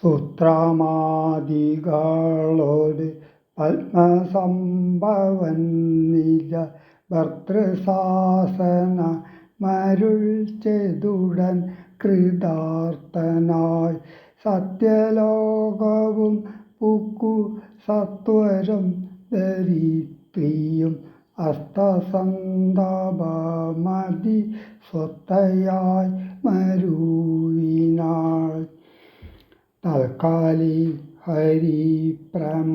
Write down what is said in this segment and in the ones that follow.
സുത്രാമാദികളോട് പത്മസംഭവൻ നിജ ഭർതൃശാസന മരുൾ ചെയ്തുടൻ കൃതാർത്ഥനായി സത്യലോകവും പുക്കു സത്വരം ധരിത്രിയും അസ്തസന്താപമതി സ്വത്തയായി മരുവിനാൾ. തൽക്കാലി ഹരിപ്രമുഖന്മാരാ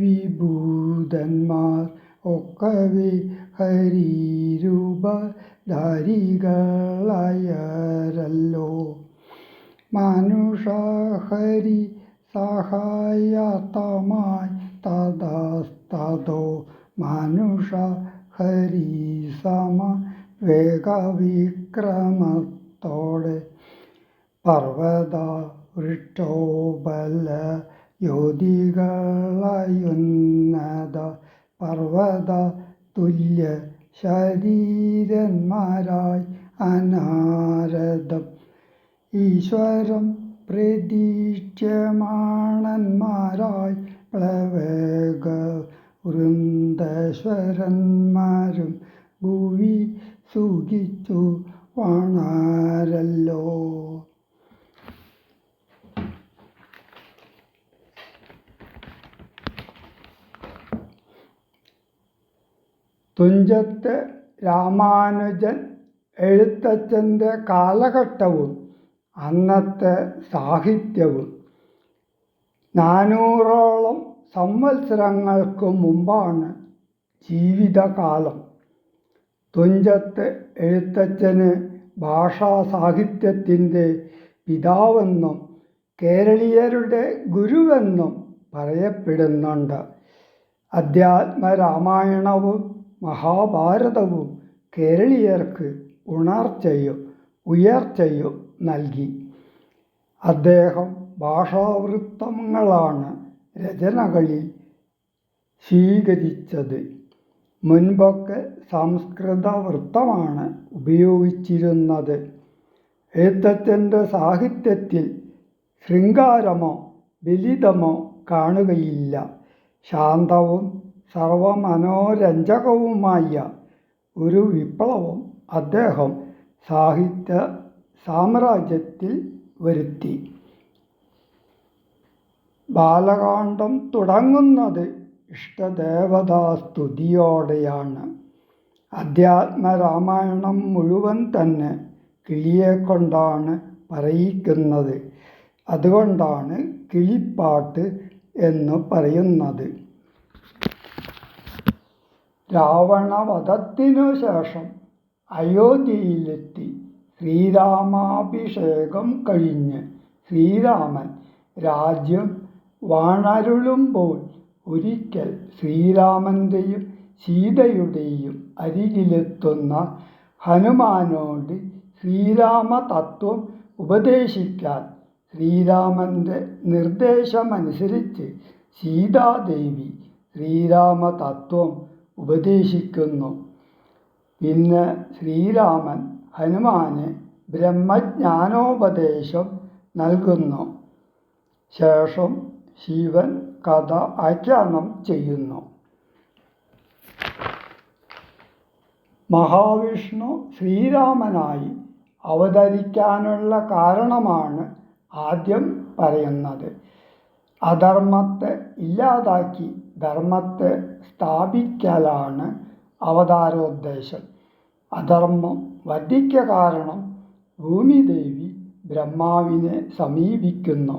വിഭൂതന്മാർ ഒക്കവേ ഹരിരൂപധാരികളായരല്ലോ. മനുഷ്യഹരി സഹായാർത്ഥമായി തതസ്തതോ മനുഷ്യ ഹരി സമ വേഗവിക്രമത്തോടെ പർവ്വത വൃക്ഷോപല യോധികളായുന്നത പർവ്വത തുല്യ ശരീരന്മാരായി അനാരദം ഈശ്വരം പ്രതീക്ഷ്യമാണന്മാരായി പ്ലവേഗ വൃന്ദേശ്വരന്മാരും ഭൂവി സുഖിച്ചു വാണാരല്ലോ. തുഞ്ചത്ത് രാമാനുജൻ എഴുത്തച്ഛൻ്റെ കാലഘട്ടവും അന്നത്തെ സാഹിത്യവും 400ഓളം സംവത്സരങ്ങൾക്ക് മുമ്പാണ് ജീവിതകാലം. തുഞ്ചത്ത് എഴുത്തച്ഛന് ഭാഷാസാഹിത്യത്തിൻ്റെ പിതാവെന്നും കേരളീയരുടെ ഗുരുവെന്നും പറയപ്പെടുന്നുണ്ട്. അധ്യാത്മരാമായണവും മഹാഭാരതവും കേരളീയർക്ക് ഉണർച്ചയും ഉയർച്ചയും നൽകി. അദ്ദേഹം ഭാഷാവൃത്തങ്ങളാണ് രചനകളിൽ സ്വീകരിച്ചത്. മുൻപൊക്കെ സംസ്കൃത വൃത്തമാണ് ഉപയോഗിച്ചിരുന്നത്. എഴുത്തച്ഛൻ്റെ സാഹിത്യത്തിൽ ശൃംഗാരമോ ലളിതമോ കാണുകയില്ല. ശാന്തവും സർവമനോരഞ്ജകവുമായ ഒരു വിപ്ലവം അദ്ദേഹം സാഹിത്യ സാമ്രാജ്യത്തിൽ വരുത്തി. ബാലകാണ്ഡം തുടങ്ങുന്നത് ഇഷ്ടദേവതാസ്തുതിയോടെയാണ്. അധ്യാത്മരാമായണം മുഴുവൻ തന്നെ കിളിയെക്കൊണ്ടാണ് പറയിക്കുന്നത്. അതുകൊണ്ടാണ് കിളിപ്പാട്ട് എന്ന് പറയുന്നത്. രാവണവധത്തിനു ശേഷം അയോധ്യയിലെത്തി ശ്രീരാമാഭിഷേകം കഴിഞ്ഞ് ശ്രീരാമൻ രാജ്യം വാണരുളുമ്പോൾ ഒരിക്കൽ ശ്രീരാമൻ്റെയും സീതയുടെയും അരികിലെത്തുന്ന ഹനുമാനോട് ശ്രീരാമതത്വം ഉപദേശിക്കാൻ ശ്രീരാമൻ്റെ നിർദ്ദേശമനുസരിച്ച് സീതാദേവി ശ്രീരാമതത്വം ഉപദേശിക്കുന്നു. പിന്നെ ശ്രീരാമൻ ഹനുമാന് ബ്രഹ്മജ്ഞാനോപദേശം നൽകുന്നു. ശേഷം ശിവൻ കഥ ആഖ്യാനം ചെയ്യുന്നു. മഹാവിഷ്ണു ശ്രീരാമനായി അവതരിക്കാനുള്ള കാരണമാണ് ആദ്യം പറയുന്നത്. അധർമ്മത്തെ ഇല്ലാതാക്കി ധർമ്മത്തെ സ്ഥാപിക്കലാണ് അവതാരോദ്ദേശം. അധർമ്മം വർദ്ധിക്ക കാരണം ഭൂമിദേവി ബ്രഹ്മാവിനെ സമീപിക്കുന്നു.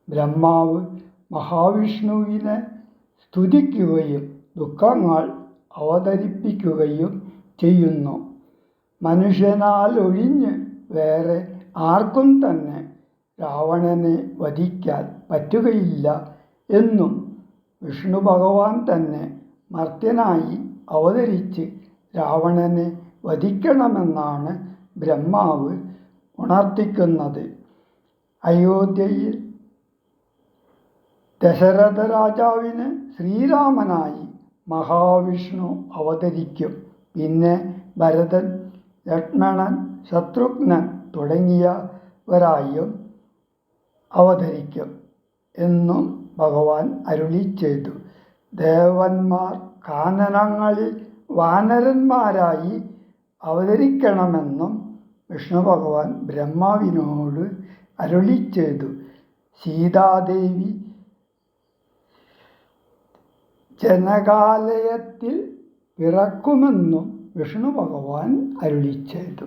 ബ്രഹ്മാവ് മഹാവിഷ്ണുവിനെ സ്തുതിക്കുകയും ദുഃഖങ്ങൾ അവതരിപ്പിക്കുകയും ചെയ്യുന്നു. മനുഷ്യനാൽ ഒഴിഞ്ഞ് വേറെ ആർക്കും തന്നെ രാവണനെ വധിക്കാൻ പറ്റുകയില്ല എന്നും വിഷ്ണു ഭഗവാൻ തന്നെ മർത്യനായി അവതരിച്ച് രാവണനെ വധിക്കണമെന്നാണ് ബ്രഹ്മാവ് ഉണർത്തിക്കുന്നത്. അയോധ്യയിൽ ദശരഥ രാജാവിന് ശ്രീരാമനായി മഹാവിഷ്ണു അവതരിക്കും. പിന്നെ ഭരതൻ, ലക്ഷ്മണൻ, ശത്രുഘ്നൻ തുടങ്ങിയവരായും അവതരിക്കും എന്നും ഭഗവാൻ അരുളി ചെയ്തു. ദേവന്മാർ കാനനങ്ങളിൽ വാനരന്മാരായി അവതരിക്കണമെന്നും വിഷ്ണു ഭഗവാൻ ബ്രഹ്മാവിനോട് അരുളി ചെയ്തു. സീതാദേവി ജനകാലയത്തിൽ പിറക്കുമെന്നും വിഷ്ണു ഭഗവാൻ അരുളി ചെയ്തു.